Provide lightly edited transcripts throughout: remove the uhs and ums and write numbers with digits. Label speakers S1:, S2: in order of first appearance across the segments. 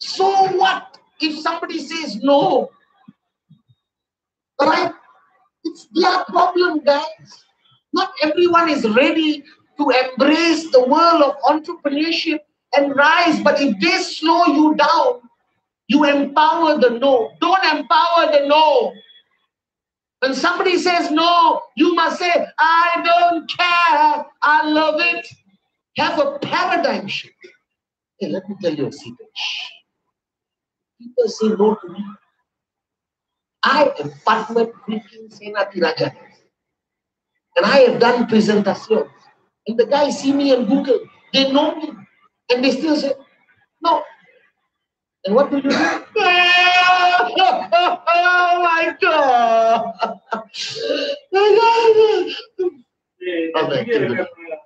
S1: So what if somebody says no? Right? It's their problem, guys. Not everyone is ready to embrace the world of entrepreneurship and rise. But if they slow you down, you empower the no. Don't empower the no. When somebody says no, you must say, I don't care. I love it. Have a paradigm shift. Hey, let me tell you a secret. People say no to me. I am partnered with Senati Rajan. And I have done presentations. And the guys see me on Google. They know me. And they still say, no. And what do you do? Oh my God.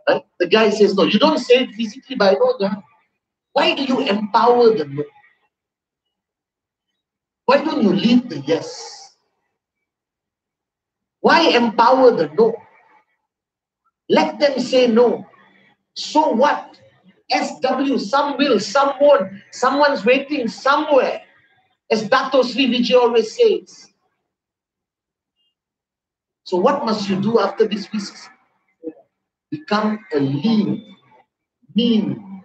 S1: Right? The guy says no. You don't say it physically, but I know that. Why do you empower the no? Why don't you lead the yes? Why empower the no? Let them say no. So what? SW, some will, some won't. Someone's waiting somewhere. As Dato Sri Vijay always says. So what must you do after this VCC? Become a lean, mean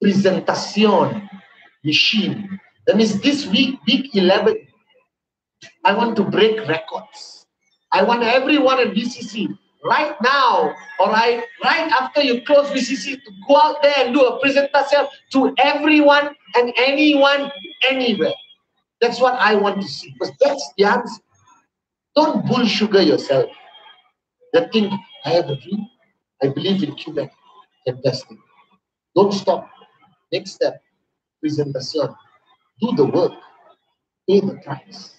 S1: presentation machine. That means this week, week 11, I want to break records. I want everyone at VCC right now, or right after you close VCC, to go out there and do a presentation to everyone and anyone, anywhere. That's what I want to see, because that's the answer. Don't bull sugar yourself. That thing, I have a dream. I believe in Quebec. Fantastic. Don't stop. Next step, presentation. Do the work. Pay the price.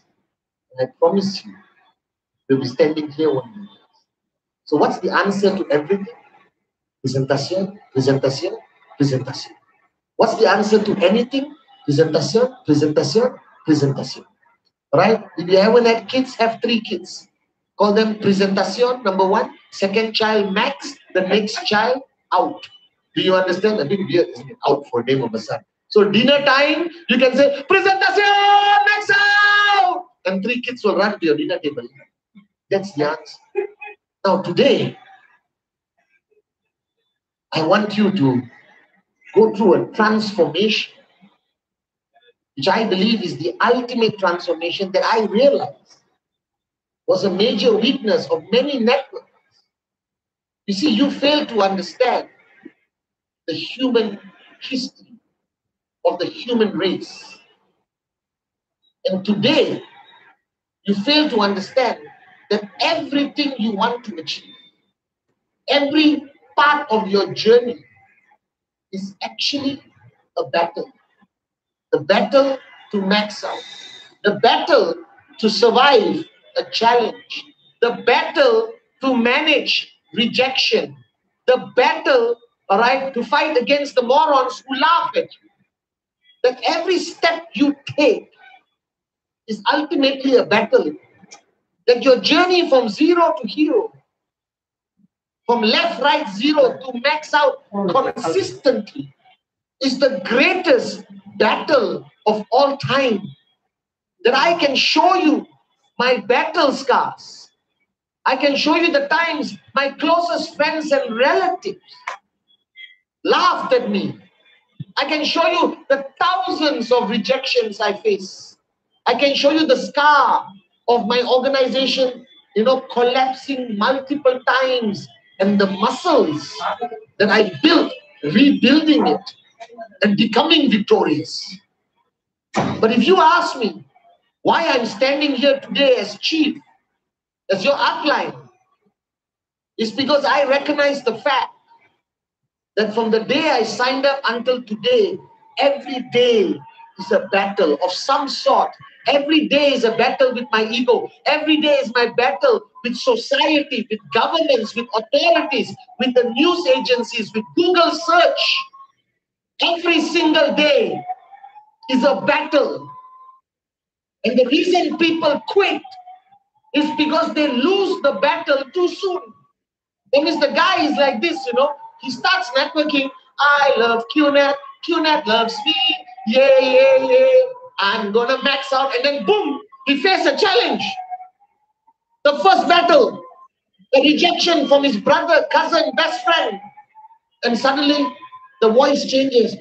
S1: And I promise you, you'll be standing here one day. So what's the answer to everything? Presentation, presentation, presentation. What's the answer to anything? Presentation, presentation, presentation. Right? If you haven't had kids, have 3 kids. Call them presentation, number 1. Second child, max. The next child, out. Do you understand? A bit weird, isn't it? Out for name of a son. So dinner time, you can say, presentation, max out! And 3 kids will run to your dinner table. That's the answer. Now today, I want you to go through a transformation, which I believe is the ultimate transformation that I realized was a major weakness of many networks. You see, you fail to understand the human history of the human race. And today, you fail to understand that everything you want to achieve, every part of your journey is actually a battle. The battle to max out. The battle to survive a challenge. The battle to manage rejection. The battle, all right, to fight against the morons who laugh at you. That every step you take is ultimately a battle. That your journey from zero to hero, from left, right, zero to max out consistently, is the greatest battle of all time. That I can show you my battle scars. I can show you the times my closest friends and relatives laughed at me. I can show you the thousands of rejections I face. I can show you the scar of my organization, collapsing multiple times, and the muscles that I built, rebuilding it and becoming victorious. But if you ask me why I'm standing here today as chief, as your upline, it's because I recognize the fact that from the day I signed up until today, every day is a battle of some sort. Every day is a battle with my ego. Every day is my battle with society, with governments, with authorities, with the news agencies, with Google search. Every single day is a battle. And the reason people quit is because they lose the battle too soon. That means the guy is like this, he starts networking. I love QNet. QNet loves me. Yeah. I'm gonna max out, and then boom, he faced a challenge. The first battle, a rejection from his brother, cousin, best friend, and suddenly the voice changes.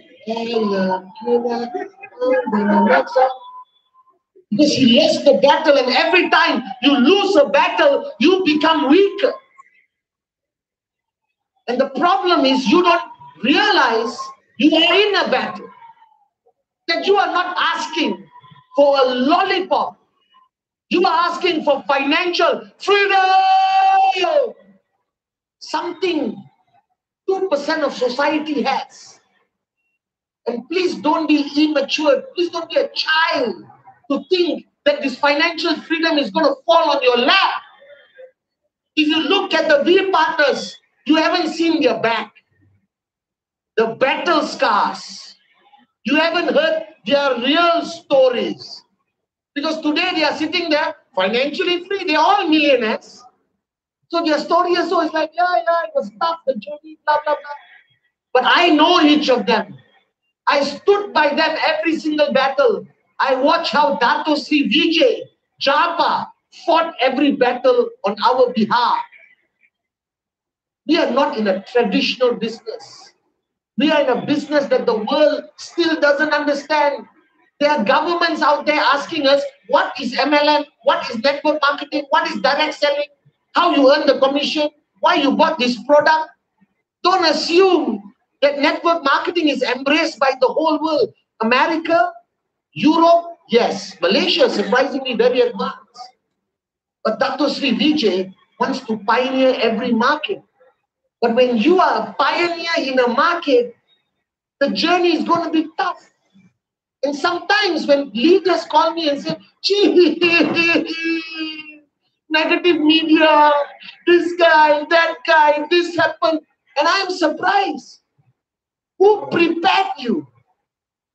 S1: Because he lost the battle, and every time you lose a battle, you become weaker. And the problem is you don't realize you are in a battle. That you are not asking for a lollipop. You are asking for financial freedom. Something 2% of society has. And please don't be immature. Please don't be a child to think that this financial freedom is going to fall on your lap. If you look at the V partners, you haven't seen their back. The battle scars. You haven't heard their real stories. Because today they are sitting there financially free. They're all millionaires. So their story is always like, yeah, it was tough, the journey, blah, blah, blah. But I know each of them. I stood by them every single battle. I watched how Dato Sri Vijay, Japa fought every battle on our behalf. We are not in a traditional business. We are in a business that the world still doesn't understand. There are governments out there asking us, what is MLM? What is network marketing? What is direct selling? How you earn the commission? Why you bought this product? Don't assume that network marketing is embraced by the whole world. America, Europe, yes. Malaysia is surprisingly very advanced. But Dr. Sri Vijay wants to pioneer every market. But when you are a pioneer in a market, the journey is going to be tough. And sometimes when leaders call me and say, negative media, this guy, that guy, this happened, and I'm surprised. Who prepared you?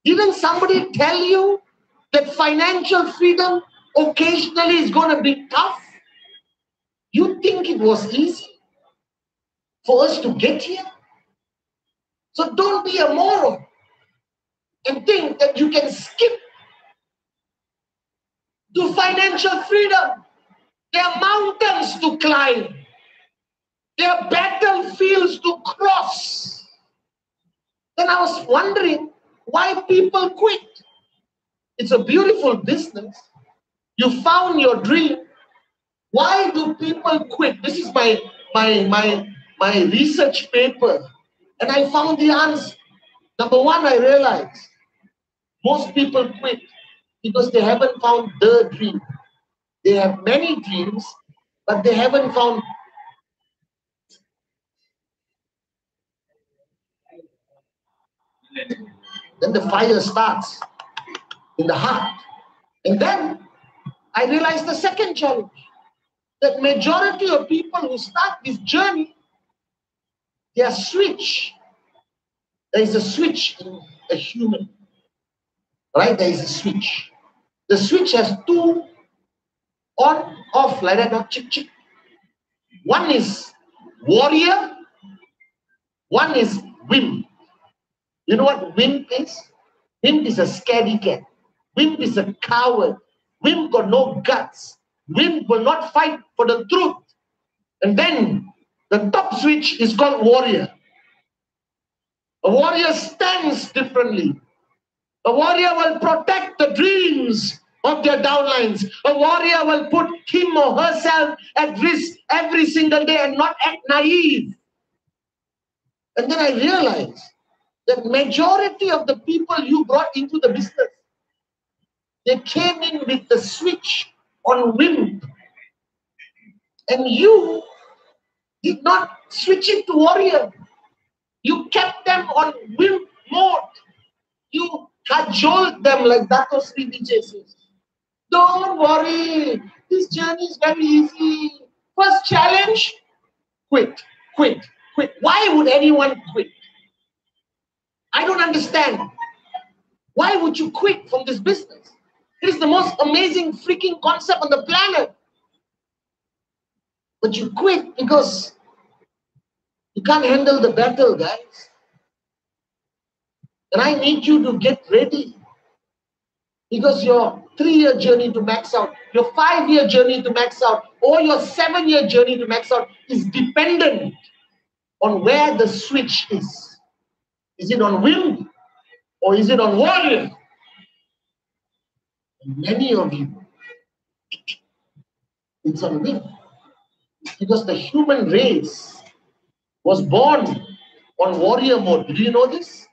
S1: Didn't somebody tell you that financial freedom occasionally is going to be tough? You think it was easy for us to get here? So don't be a moron and think that you can skip to financial freedom. There are mountains to climb. There are battlefields to cross. Then I was wondering why people quit. It's a beautiful business. You found your dream. Why do people quit? This is my research paper. And I found the answer. Number one, I realized most people quit because they haven't found the dream. They have many dreams, but they haven't found. Then the fire starts in the heart. And then I realized the second challenge. That majority of people who start this journey, their switch, there is a switch in a human, right? There is a switch. The switch has two on, off, like that, chick, chick. One is warrior, one is wimp. You know what wimp is? Wimp is a scaredy cat. Wimp is a coward. Wimp got no guts. Wimp will not fight for the truth. And then the top switch is called warrior. A warrior stands differently. A warrior will protect the dreams of their downlines. A warrior will put him or herself at risk every single day and not act naive. And then I realized that majority of the people you brought into the business, they came in with the switch on wimp. And you did not switch it to warrior. You kept them on wimp mode. You cajoled them like Dato Sri Vijay says. Don't worry. This journey is very easy. First challenge, quit. Why would anyone quit? I don't understand. Why would you quit from this business? It is the most amazing freaking concept on the planet. But you quit because you can't handle the battle, guys. And I need you to get ready Because your 3-year journey to max out, your 5-year journey to max out, or your 7-year journey to max out is dependent on where the switch is. Is it on whim or is it on warrior? And many of you, it's on whim. Because the human race was born on warrior mode. Do you know this?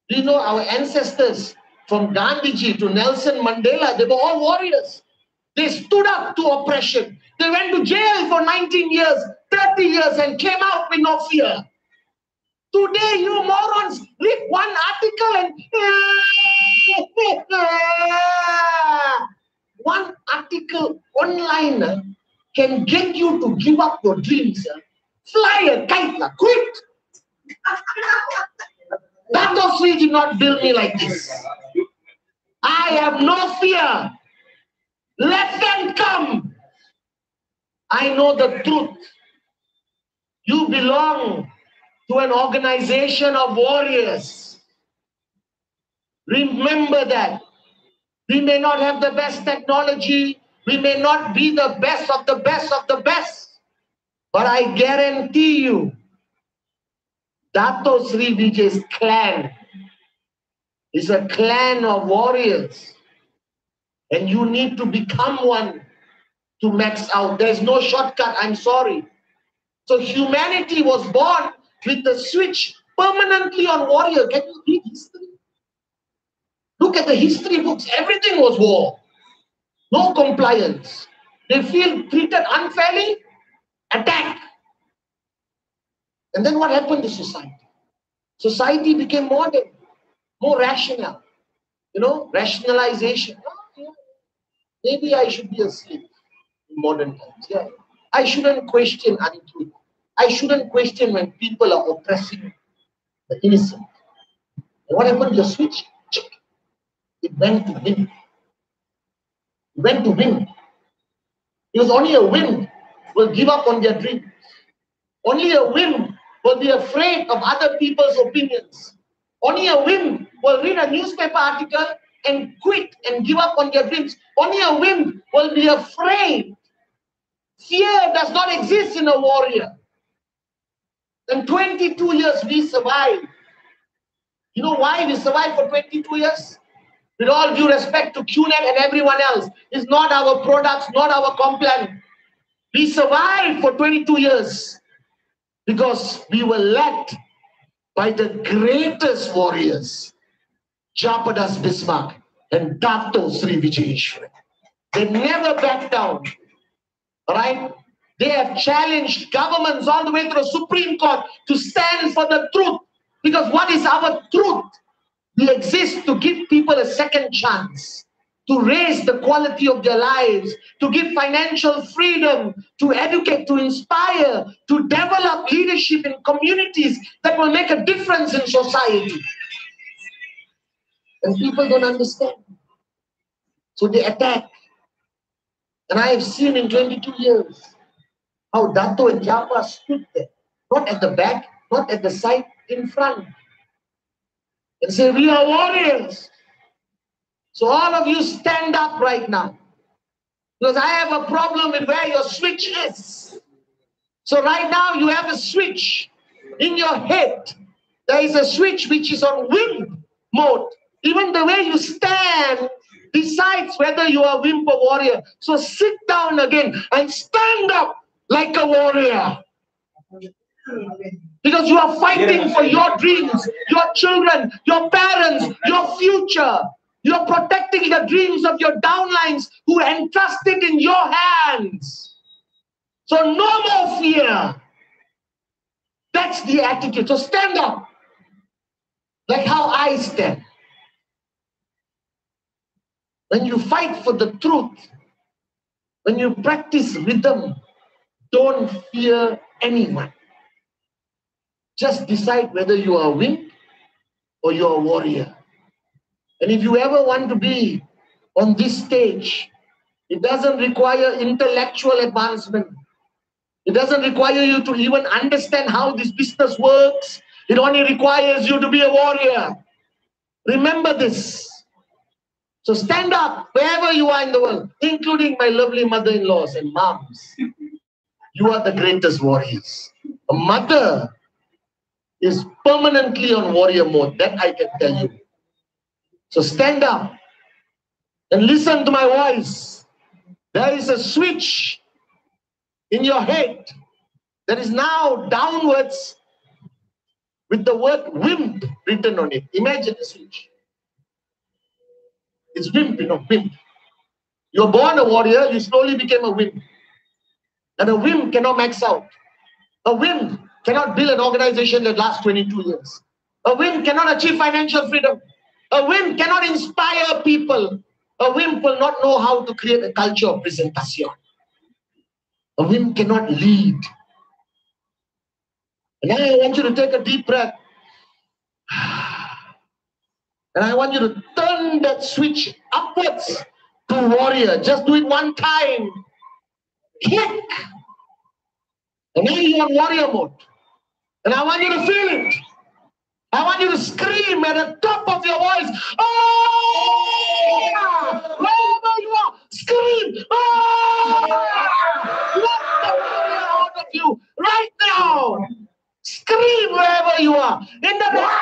S1: Do you know our ancestors from Gandhiji to Nelson Mandela, they were all warriors. They stood up to oppression. They went to jail for 19 years, 30 years and came out with no fear. Today, you morons read one article and one article online can get you to give up your dreams. Fly a kite, quit. Dato Sri did not build me like this. I have no fear. Let them come. I know the truth. You belong to an organization of warriors. Remember that. We may not have the best technology. We may not be the best of the best of the best. But I guarantee you, Dato Sri Vijay's clan is a clan of warriors. And you need to become one to max out. There's no shortcut, I'm sorry. So humanity was born with the switch permanently on warrior. Can you read history? Look at the history books. Everything was war. No compliance. They feel treated unfairly, attack. And then what happened to society? Society became modern, more rational. You know, rationalization. Maybe I should be a slave in modern times. Yeah. I shouldn't question untruth. I shouldn't question when people are oppressing the innocent. And what happened to the switch? It went to wind. It went to wind. Because only a wind will give up on their dreams. Only a wind will be afraid of other people's opinions. Only a wind will read a newspaper article and quit and give up on their dreams. Only a wind will be afraid. Fear does not exist in a warrior. In 22 years, we survived. You know why we survived for 22 years? With all due respect to QNet and everyone else, it's not our products, not our Complan. We survived for 22 years because we were led by the greatest warriors, Japadas Bismarck and Dato Sri Vijayeshwar. They never backed down. All right? They have challenged governments all the way to the Supreme Court to stand for the truth. Because what is our truth? We exist to give people a second chance, to raise the quality of their lives, to give financial freedom, to educate, to inspire, to develop leadership in communities that will make a difference in society. And people don't understand. So they attack. And I have seen in 22 years how Dato and Japa stood there, not at the back, not at the side, in front. And say, we are warriors. So all of you stand up right now. Because I have a problem with where your switch is. So right now you have a switch in your head. There is a switch which is on wimp mode. Even the way you stand decides whether you are wimp or warrior. So sit down again and stand up like a warrior. Because you are fighting for your dreams, your children, your parents, your future. You're protecting the dreams of your downlines who entrust it in your hands. So no more fear. That's the attitude. So stand up. Like how I stand. When you fight for the truth, when you practice rhythm, don't fear anyone. Just decide whether you are a wimp or you're a warrior. And if you ever want to be on this stage, it doesn't require intellectual advancement. It doesn't require you to even understand how this business works. It only requires you to be a warrior. Remember this. So stand up wherever you are in the world, including my lovely mother-in-laws and moms. You are the greatest warriors. A mother is permanently on warrior mode. That I can tell you. So stand up and listen to my voice. There is a switch in your head that is now downwards with the word wimp written on it. Imagine a switch. It's wimp, wimp. You're born a warrior, you slowly became a wimp. And a wimp cannot max out. A wimp cannot build an organization that lasts 22 years. A wimp cannot achieve financial freedom. A wimp cannot inspire people. A wimp will not know how to create a culture of presentation. A wimp cannot lead. And now I want you to take a deep breath. And I want you to turn that switch upwards to warrior. Just do it one time. Click. And now you're on warrior mode. And I want you to feel it. I want you to scream at the top of your voice. Oh! Wherever you are, scream. Oh! Let the warrior out of you right now. Scream wherever you are. In the morning,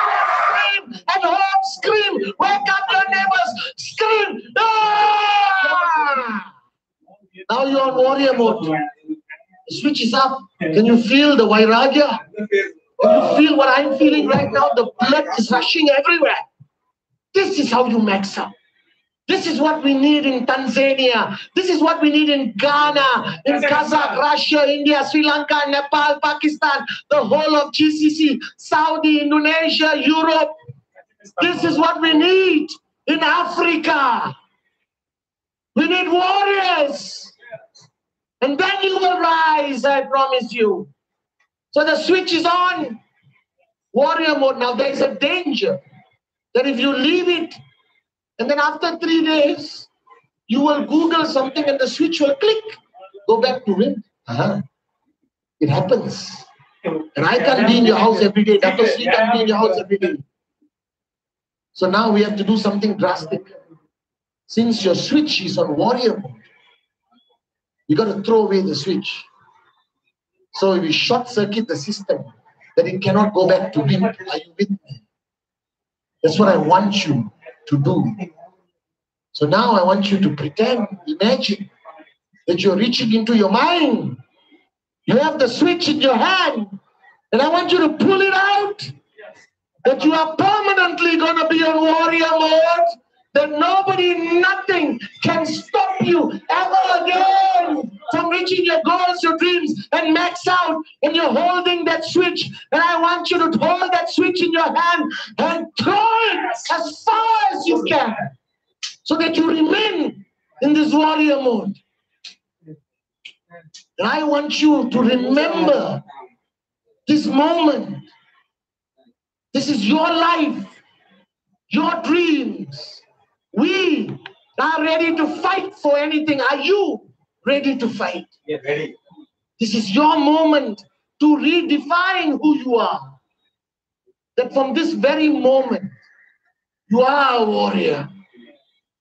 S1: scream. At home, scream. Wake up your neighbors. Scream. Ah! Now you're on warrior mode. The switch is up. Can you feel the vairagya? Can you feel what I'm feeling right now? The blood is rushing everywhere. This is how you max up. This is what we need in Tanzania. This is what we need in Ghana, in Kazakh, Russia, India, Sri Lanka, Nepal, Pakistan, the whole of GCC, Saudi, Indonesia, Europe. This is what we need in Africa. We need warriors. And then you will rise, I promise you. So the switch is on. Warrior mode. Now there is a danger that if you leave it, and then after 3 days, you will Google something and the switch will click. Go back to it. It happens. And I can't be in your house every day. Dr. Sri can't be in your house every day. So now we have to do something drastic. Since your switch is on warrior mode, you got to throw away the switch. So we short circuit the system that it cannot go back to him. Are you with me? That's what I want you to do. So now I want you to pretend, imagine that you're reaching into your mind. You have the switch in your hand. And I want you to pull it out. That you are permanently going to be on warrior mode. That nobody, nothing can stop you ever again from reaching your goals, your dreams, and max out. And you're holding that switch. And I want you to hold that switch in your hand and throw it as far as you can. So that you remain in this warrior mode. And I want you to remember this moment. This is your life, your dreams. We are ready to fight for anything. Are you ready to fight?
S2: Yeah, ready.
S1: This is your moment to redefine who you are. That from this very moment, you are a warrior.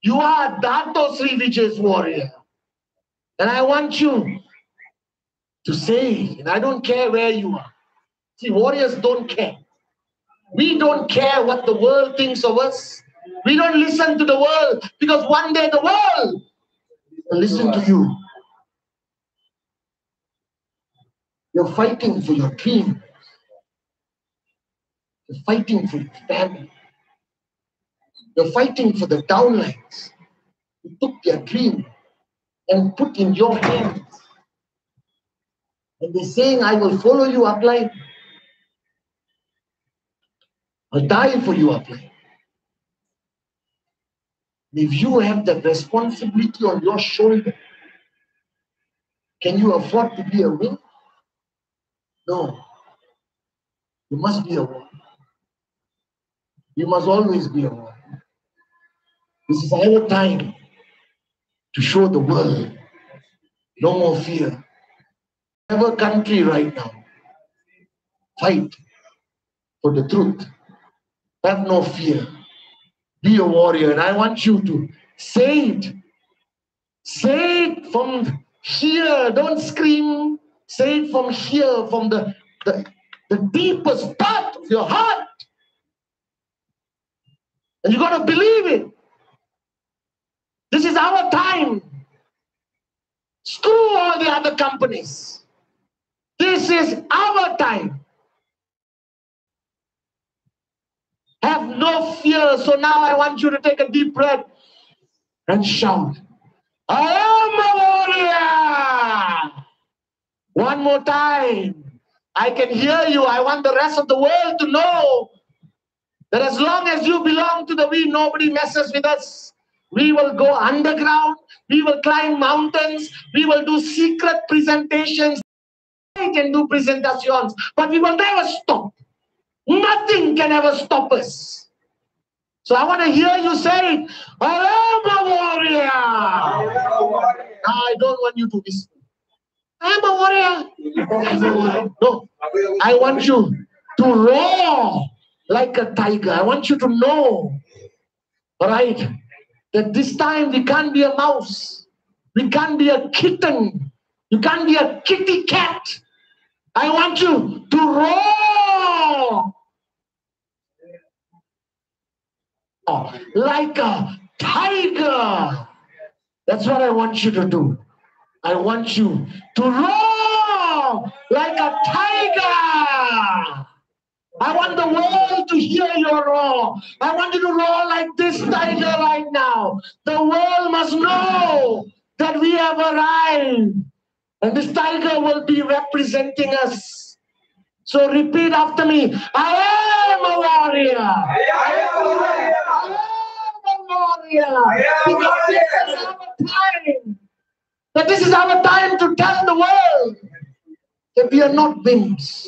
S1: You are Dato Sri Vijay's warrior. And I want you to say, and I don't care where you are. See, warriors don't care. We don't care what the world thinks of us. We don't listen to the world because one day the world will listen to you. You're fighting for your dream. You're fighting for your family. You're fighting for the downlines who took their dream and put in your hands. And they're saying, I will follow you upline. I'll die for you upline. If you have that responsibility on your shoulder, can you afford to be a wimp? No. You must be a warrior. You must always be a warrior. This is our time to show the world no more fear. Whatever country right now, fight for the truth. Have no fear. Be a warrior. And I want you to Say it. Say it from here. Don't scream. Say it from here, from the deepest part of your heart. And you got to believe it. This is our time. Screw all the other companies. This is our time. Have no fear. So now I want you to take a deep breath and shout, I am a warrior. One more time. I can hear you. I want the rest of the world to know that as long as you belong to the we, nobody messes with us. We will go underground. We will climb mountains. We will do secret presentations. We can do presentations, but we will never stop. Nothing can ever stop us. So I want to hear you say, I am a warrior. I don't want you to whisper. I am a warrior. No, I want you to roar like a tiger. I want you to know, all right, that this time we can't be a mouse. We can't be a kitten. You can't be a kitty cat. I want you to roar like a tiger. That's what I want you to do. I want you to roar like a tiger. I want the world to hear your roar. I want you to roar like this tiger right now. The world must know that we have arrived. And this tiger will be representing us. So repeat after me. I am a warrior. I am a warrior. Because this is our time. That this is our time to tell the world that we are not wimps.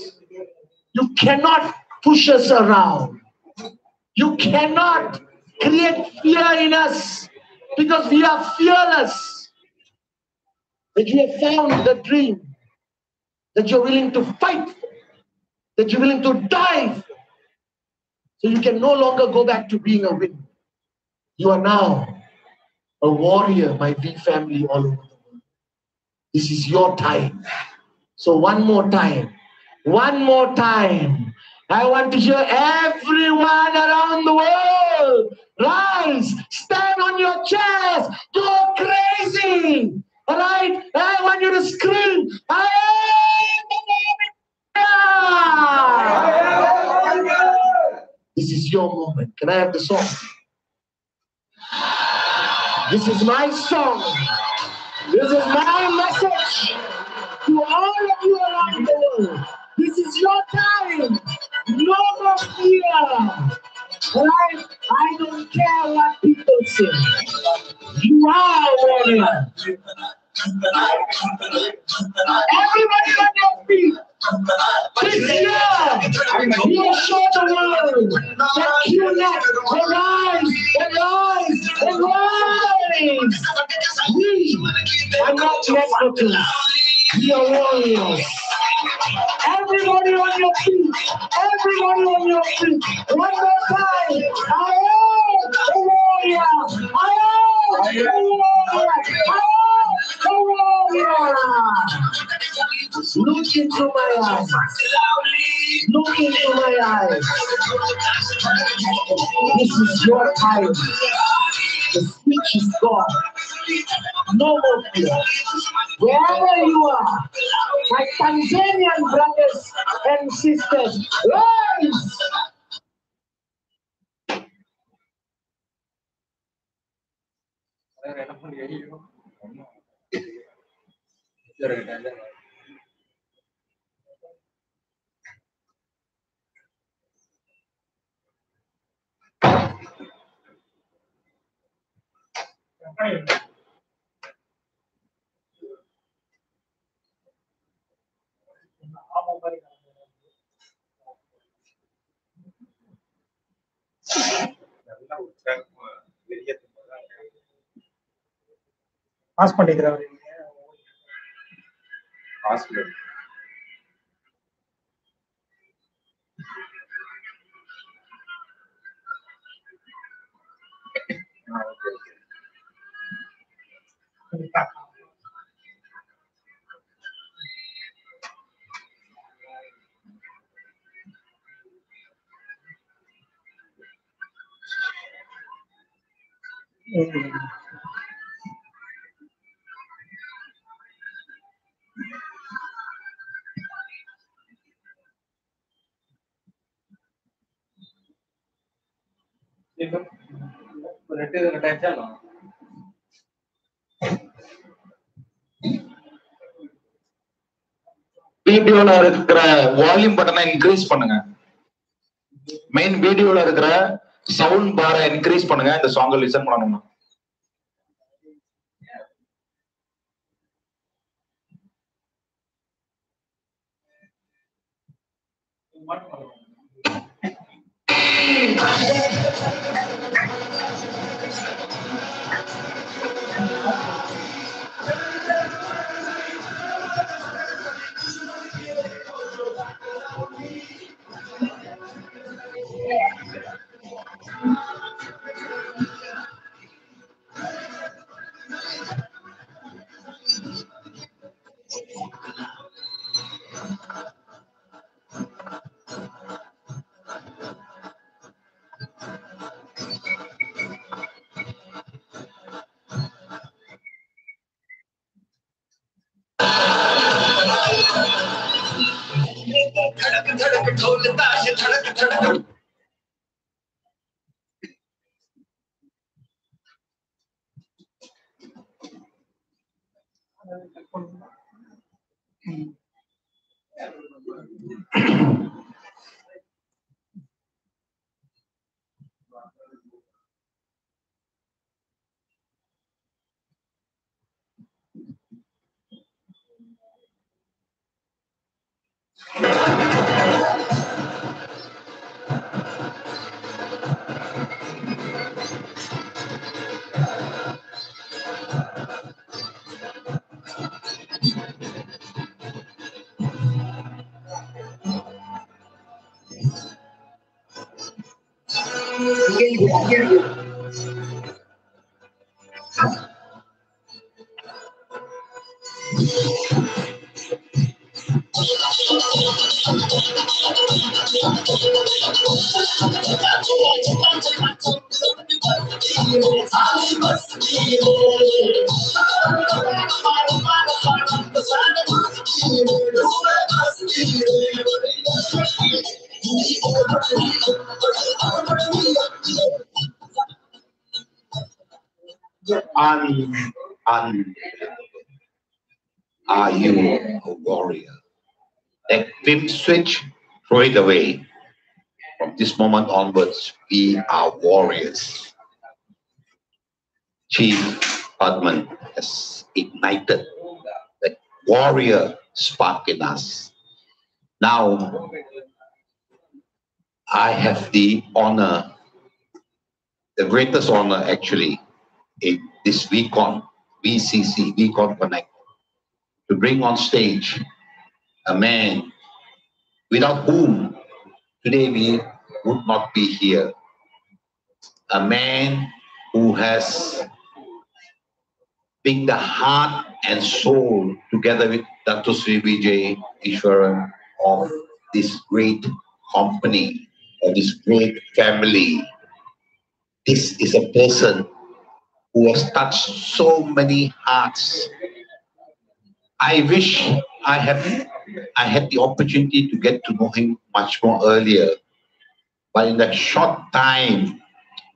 S1: You cannot push us around. You cannot create fear in us because we are fearless. That you have found the dream that you're willing to fight for, that you're willing to die for. So you can no longer go back to being a wimp. You are now a warrior, my V family all over the world. This is your time. So one more time. I want to hear everyone around the world rise, stand on your chairs, go crazy. All right? I want you to scream, I am the warrior. This is your moment. Can I have the song? This is my song. This is my message to all of you around the world. This is your time. No more fear. Right? I don't care what people say. You are a warrior. Everybody on your feet. This year, you will show the world that you let arise. We are not networkers. We are warriors. Everybody on your feet. Everybody on your feet. One more time. I am a warrior. I am a warrior. I am a warrior. Look into my eyes. Look into my eyes. This is your time. The speech is gone. No more fear. Wherever you are, my Tanzanian brothers and sisters, rise!
S2: Pass பண்ணிக்கிறேன்.
S3: வீடியோல இருக்கிற volume பட்டனை increase பண்ணுங்க. Main வீடியோல இருக்கிற sound பாரை increase பண்ணுங்க. இந்த சாங்கை லிசன் பண்ணணும்னா Are you a warrior? That flip switch, throw it away. From this moment onwards, we are warriors. Chief Padman has ignited the warrior spark in us. Now, I have the honor, the greatest honor actually, in this VCon, VCC, VCon Connect, to bring on stage a man without whom today we would not be here. A man who has been the heart and soul, together with Dr. Sri Vijay Ishwaran, of this great company, of this great family. This is a person who has touched so many hearts. I wish I had the opportunity to get to know him much more earlier. But in that short time,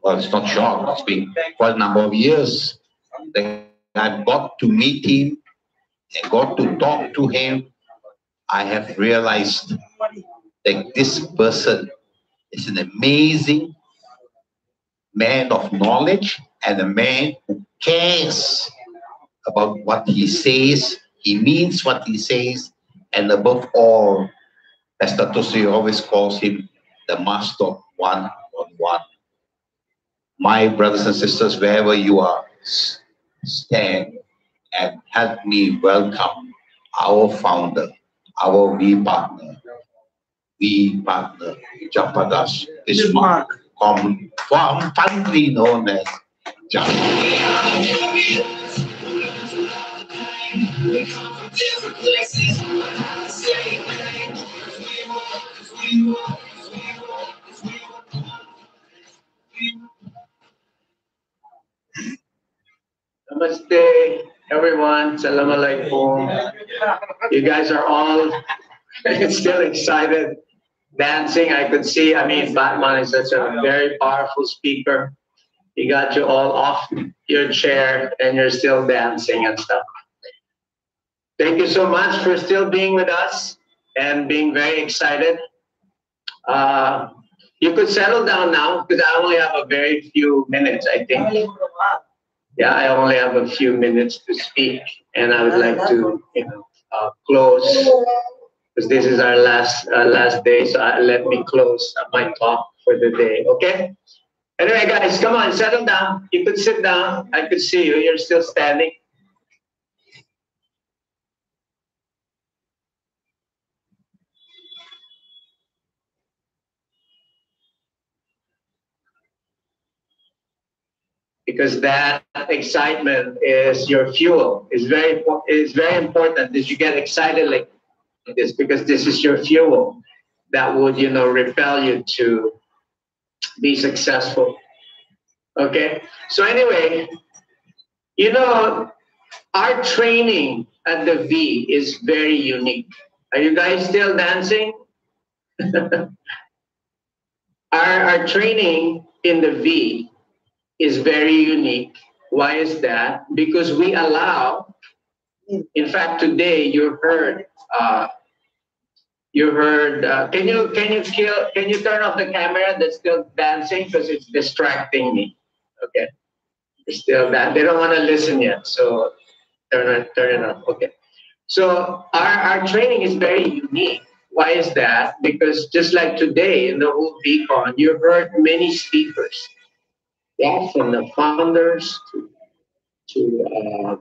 S3: well, it's not short, it's been quite a number of years, that I've got to meet him and got to talk to him, I have realized that this person is an amazing man of knowledge and a man who cares about what he says, he means what he says, and above all, as Dr. Sri always calls him, the master of one-on-one. My brothers and sisters, wherever you are, stand and help me welcome our founder, our V partner, Jampadas Bismarck, fondly known as
S4: Namaste, everyone. Salam alaikum. You guys are all still excited, dancing. I could see. I mean, Batman is such a very powerful speaker. He got you all off your chair, and you're still dancing and stuff. Thank you so much for still being with us and being very excited. You could settle down now because I only have a very few minutes, I think. Yeah, I only have a few minutes to speak, and I would like to, close because this is our last day. So let me close my talk for the day. Okay. Anyway, guys, come on, settle down. You could sit down. I could see you. You're still standing. Because that excitement is your fuel. It's very important that you get excited like this, because this is your fuel that would, repel you to be successful. Okay. So anyway, our training at the V is very unique. Are you guys still dancing? Our training in the V is very unique. Why is that? Because we allow, in fact, today you heard, can you turn off the camera that's still dancing because it's distracting me? Okay, it's still that they don't want to listen yet, so turn it off. Okay, so our training is very unique. Why is that? Because just like today in the whole VCon, you heard many speakers. Yeah, from the founders to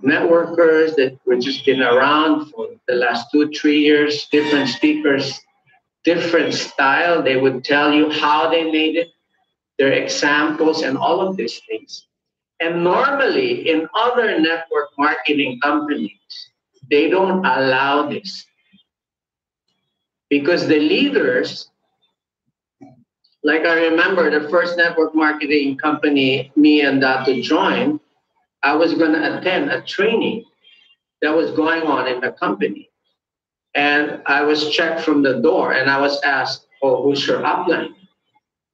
S4: networkers that were just been around for the last 2-3 years, different speakers, different style. They would tell you how they made it, their examples, and all of these things. And normally in other network marketing companies, they don't allow this because the leaders, like I remember the first network marketing company me and Dato joined, I was going to attend a training that was going on in the company. And I was checked from the door and I was asked, oh, who's your upline?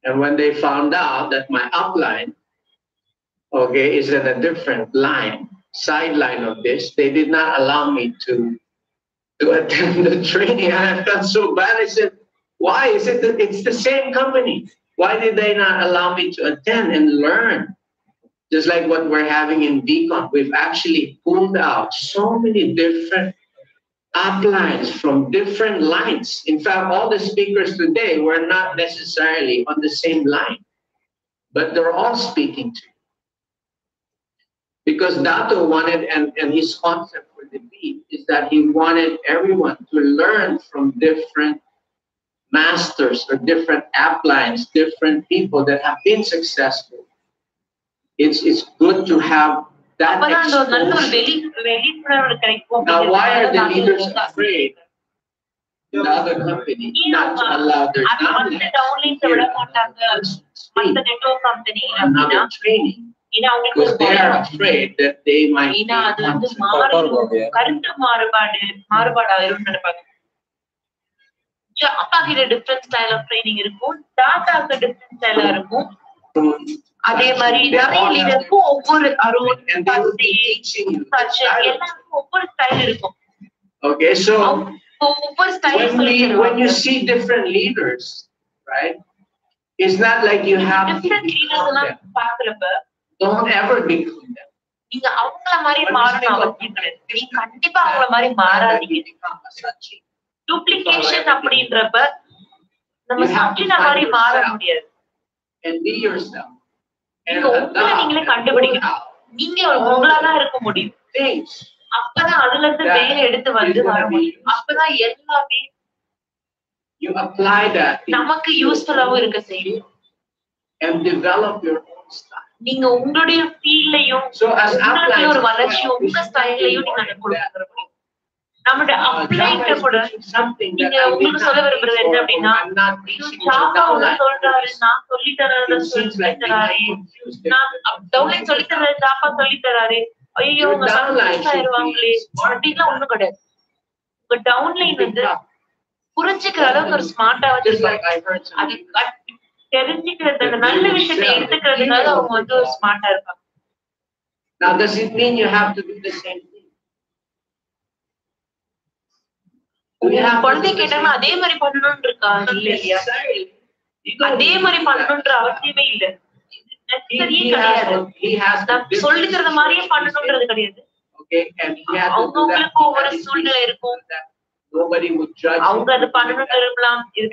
S4: And when they found out that my upline, okay, is in a different line, sideline of this, they did not allow me to attend the training. I felt so bad. I said, why? It's the same company. Why did they not allow me to attend and learn? Just like what we're having in VCon, we've actually pulled out so many different uplines from different lines. In fact, all the speakers today were not necessarily on the same line, but they're all speaking to you. Because Dato wanted, and his concept for the V is that he wanted everyone to learn from different masters or different uplines, different people that have been successful. It's good to have that exposure. Now, why are the leaders afraid the other company not to allow their another training? Because they are afraid that they might be
S5: different style of training இருக்கும் டாடாக்கு different style இருக்கும் அதே மாதிரி நிறைய லீடருக்கும் ஒவ்வொரு ஒவ்வொரு style இருக்கும்.
S4: Okay, so when you see different leaders, right, it's not like you have
S5: different leaders எல்லாம் பாக்குறப்ப
S4: don't ever become them.
S5: நீங்க அவங்கள மாதிரி மாறணும் அவசியம் கிடையாது. நீங்க கண்டிப்பா அவங்கள மாதிரி மாறாதீங்க. டூப்ளிகேஷன் அப்படின்றப்ப நம்ம சச்சின மாதிரி மாற முடியாது.
S4: And be yourself.
S5: நீங்க உங்களை நீங்களே கண்டுபிடிக்கணும். நீங்க உங்களாதான் இருக்க முடியும். அப்பதான் அதுல இருந்து வேலை எடுத்து வந்து வர முடியும். அப்பதான் எல்லாமே
S4: you apply that
S5: நமக்கு யூஸ்ஃபுல்லாவும் இருக்க செய்யும்.
S4: And develop your own style.
S5: நீங்க உங்களுடைய ஃபீல்லையும் ஒரு வளர்ச்சி உங்க ஸ்டைல்லையும் நீங்க அதை கொடுக்க முடியும். நம்மளுடைய அப்ளைட்ட கூட நீங்க உங்களுக்கு சொல்ல விரும்புறது என்ன அப்படின்னா, ஷாப்பா ஒண்ணு சொல்றாரு, நான் சொல்லி தர்றத சொல்லி தராரு, நான் டவுன்லைன் சொல்லி தர்றது ஷாப்பா சொல்லி தராரு, ஐயோ உங்க சக்சஸ் ஆயிருவாங்களே அப்படின்லாம் ஒண்ணும் கிடையாது. உங்க டவுன்லைன் வந்து புரிஞ்சுக்கிற அளவுக்கு ஒரு ஸ்மார்ட்டா வச்சிருப்பாங்க. அது தெரிஞ்சுக்கிறது, அந்த நல்ல விஷயத்தை எடுத்துக்கிறதுனால அவங்க வந்து ஒரு ஸ்மார்ட்டா இருப்பாங்க.
S4: Now does it mean you have to do the same thing?
S5: குழந்தை கேட்டாங்கன்னா அதே மாதிரி பண்ணணும்னு இருக்கா? இல்லையா, அதே மாதிரி பண்ணணும்ன்ற அவசியமே இல்ல. சொல்லி தரத மாதிரியே பண்ணணும்ன்றது கிடையாது. அவங்களுக்கு ஒவ்வொரு சூழ்நிலை இருக்கும், அவங்க அது பண்ணணும்னு விரும்பலாம். இது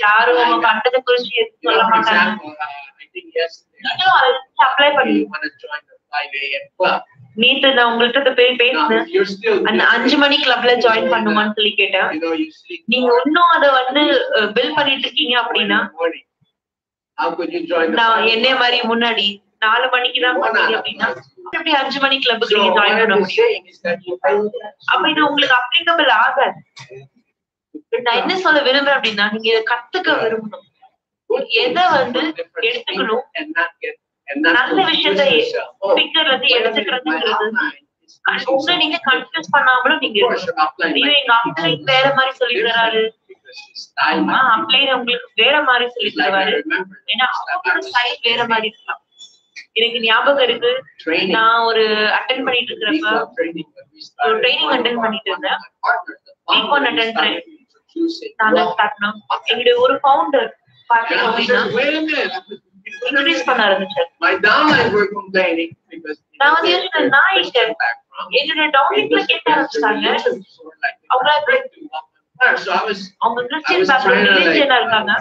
S5: யாரும் அவங்க பண்றதை குறிச்சு சொல்ல மாட்டாங்க. நீங்களும் அதை அப்ளை பண்ணுங்க. நேற்று நான் உங்கள்கிட்ட போய் பேசினேன், அந்த 5 மணி கிளப்ல ஜாயின் பண்ணுமான்னு சொல்லி கேட்டேன். நீங்க இன்னும் அதை வந்து பில் பண்ணிட்டு இருக்கீங்க அப்படின்னா, நான் என்னைய மாதிரி முன்னாடி 4 மணிக்கு தான் பண்ணீங்க அப்படின்னா எப்படி 5 மணி கிளப்புக்கு நீங்க ஜாயின் பண்ண முடியும்? அப்ப இது உங்களுக்கு அப்ளிகபிள் ஆகாது. நான் என்ன சொல்ல விரும்புறேன் அப்படின்னா, நீங்க இதை கத்துக்க விரும்பணும். எதை வந்து எடுத்துக்கணும், நல்ல விஷயத்த பிக்கர்ல இருந்து எடுத்துக்கிறதுங்கிறது உங்களை நீங்க கன்ஃபியூஸ் பண்ணாமலும் நீங்க எங்க அப்ளைன் வேற மாதிரி சொல்லி தராரு, அப்ளைன் உங்களுக்கு வேற மாதிரி சொல்லி தருவாரு. ஏன்னா அவங்களோட ஸ்டைல் வேற மாதிரி இருக்கலாம். எனக்கு ஞாபகம் இருக்கு, நான் ஒரு அட்டென்ட் பண்ணிட்டு இருக்கிறப்ப ஒரு ட்ரைனிங் அட்டென்ட் பண்ணிட்டு இருந்தேன். பிகான் அட்டென்ட் நாங்க காட்டணும். எங்களுடைய ஒரு ஃபவுண்டர் பாத்தீங்க அப்படின்னா இன்ட்ரோடியூஸ் பண்ண ஆரம்பிச்சாரு. நான் வந்து என்னோட டவுன்லைன்ல கேட்க ஆரம்பிச்சாங்க. அவங்க கிறிஸ்டியன் பேக்ரவுண்ட் ரிலிஜியனா இருக்காங்க.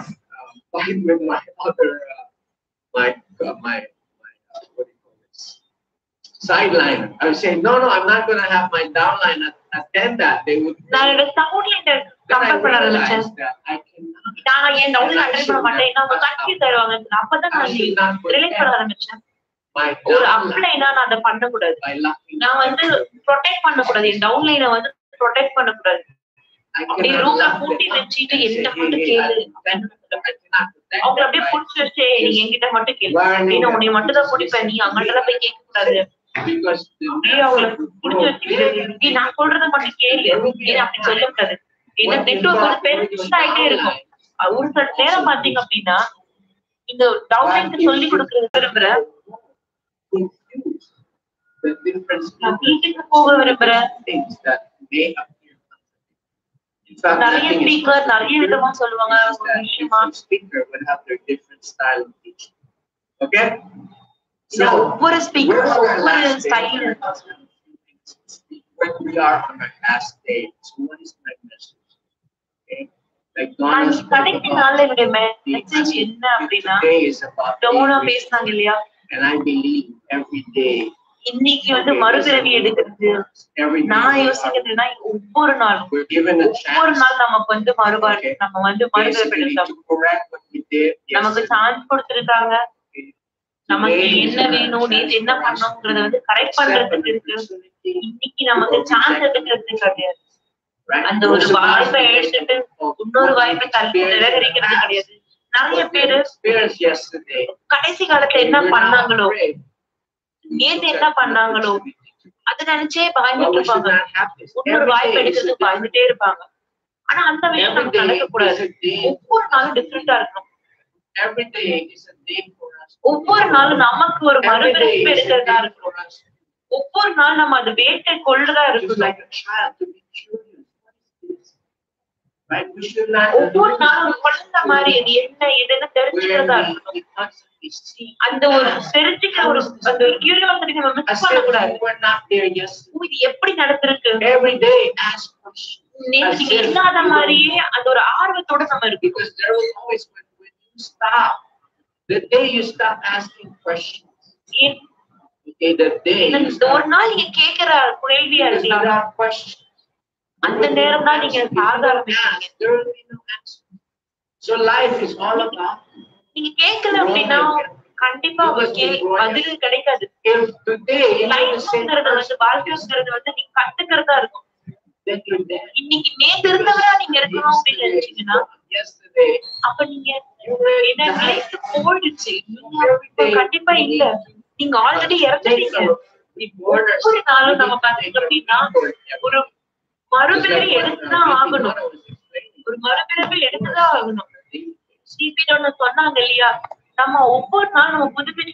S4: Sideline. I was saying, no, I'm not going to have my downline attend that. They would.
S5: நான் என்னோட டவுன்லைன்ல கம்பேர் பண்ண ஆரம்பிச்சேன். நான் என் டவுன்லைன் அட்டெண்ட் பண்ண மாட்டேன், அவங்க கன்ஃபியூஸ் ஆயிடுவாங்க. அப்பதான் நான் ரிலேட் பண்ண ஆரம்பிச்சேன். ஒரு அப்ளைனா நான் அதை பண்ணக்கூடாது. நான் வந்து ப்ரொடெக்ட் பண்ணக்கூடாது, என் டவுன்லைனை வந்து ப்ரொடெக்ட் பண்ணக்கூடாது. அப்படியே ரூம்ல பூட்டி வச்சுட்டு என்கிட்ட மட்டும் கேளு, அவங்க அப்படியே புடிச்சு வச்சு நீங்க என்கிட்ட மட்டும் கேளு, நீங்க உன்னை மட்டும் தான் பிடிப்பேன், நீ அவங்கள்ட்ட போய் கேட்க கூடாது. அப்படியே அவங்களை புடிச்சு வச்சுக்கிட்டு நான் சொல்றத மட்டும் கேளு அப்படி சொல்லக்கூடாது. ஏன்னா நெட்வொர்க் வந்து பெருசாயிட்டே இருக்கும். ஒரு சில நேரம் பாத்தீங்க அப்படின்னா இந்த டவுன்லைனுக்கு சொல்லி கொடுக்கறது விரும்புறேன், வீட்டுக்கு போக விரும்புறேன். நிறைய ஸ்பீக்கர் நிறைய விதமா சொல்லுவாங்க ஒரு விஷயமா. ஒவ்வொரு ஸ்பீக்கர் ஒவ்வொரு ஸ்டைல். கடைசி நாள்ல என்னுடைய மெசேஜ் என்ன அப்படின்னா, டோனா பேசினாங்க இல்லையா, இன்னைக்கு வந்து மறுபிறவி எடுக்கிறது. நான் யோசிக்கிறதுனா ஒவ்வொரு நாள் நமக்கு வந்து நம்ம வந்து மறுபிறவி எடுத்தோம். நமக்கு சான்ஸ் கொடுத்திருக்காங்க, நமக்கு என்ன வேணும், நேற்று என்ன பண்ணோங்கிறத வந்து கரெக்ட் பண்றதுக்கு இருக்கு. இன்னைக்கு நமக்கு சான்ஸ் எடுக்கிறதுக்கு கிடையாது. அந்த ஒரு வாய்ப்பை எடுத்துட்டு இன்னொரு வாய்ப்பை தள்ளி நிராகரிக்கிறது கிடையாது. நிறைய பேரு கடைசி காலத்துல என்ன பண்ணாங்களோ, நேத்து என்ன பண்ணாங்களோ அதை நினைச்சே பயந்துட்டு இருப்பாங்க. இன்னொரு வாய்ப்பு எடுக்கிறதுக்கு பயந்துட்டே இருப்பாங்க. ஆனா அந்த விஷயம் நமக்கு நடக்கக்கூடாது. ஒவ்வொரு நாளும் டிஃப்ரெண்டா இருக்கணும். ஒவ்வொரு நாளும் நமக்கு ஒரு மறுபிறப்பு எடுக்கிறதா இருக்கணும். ஒவ்வொரு நாள் நம்ம அது வேட்டை கொள்றதா இருக்கணும். ஒவ்வொரு நாளும் குழந்தை மாதிரி இது என்ன இதுன்னு தெரிஞ்சுக்கிறதா இருக்கணும். அந்த ஒரு தெரிஞ்சுக்கிற ஒரு அந்த கியூரியாசிட்டி நம்ம மிஸ் பண்ணக்கூடாது. இது எப்படி நடந்திருக்கு, நேற்று இல்லாத மாதிரியே அந்த ஒரு ஆர்வத்தோட நம்ம இருக்கு. ஒரு நாள் நீங்க கேட்கிற கேள்வியா இருக்கலாம், அந்த நேரம் தான் நீங்க சாதாரண நீங்க கேட்கல அப்படின்னா கண்டிப்பா பதில் கிடைக்காது. லைஃப்ங்கிறது வந்து வாழ்க்கைங்கிறது வந்து நீங்க கத்துக்கிறதா இருக்கும். இன்னைக்கு நேற்று இருந்தவரா நீங்க இருக்கணும் அப்படின்னு நினைச்சீங்கன்னா அப்ப நீங்க என்ன லைஃப் போயிடுச்சு, கண்டிப்பா இல்ல, நீங்க ஆல்ரெடி இறந்துட்டீங்க. ஒவ்வொரு நாளும் நம்ம பாத்தீங்க அப்படின்னா ஒரு மறுபிறவி எடுத்துதான் ஆகணும். ஒரு மறுபிறவி எடுத்துதான் ஆகணும். சிபி சொன்னாங்க இல்லையா, நம்ம ஒவ்வொரு நாளும் நம்ம புதுப்பிச்சு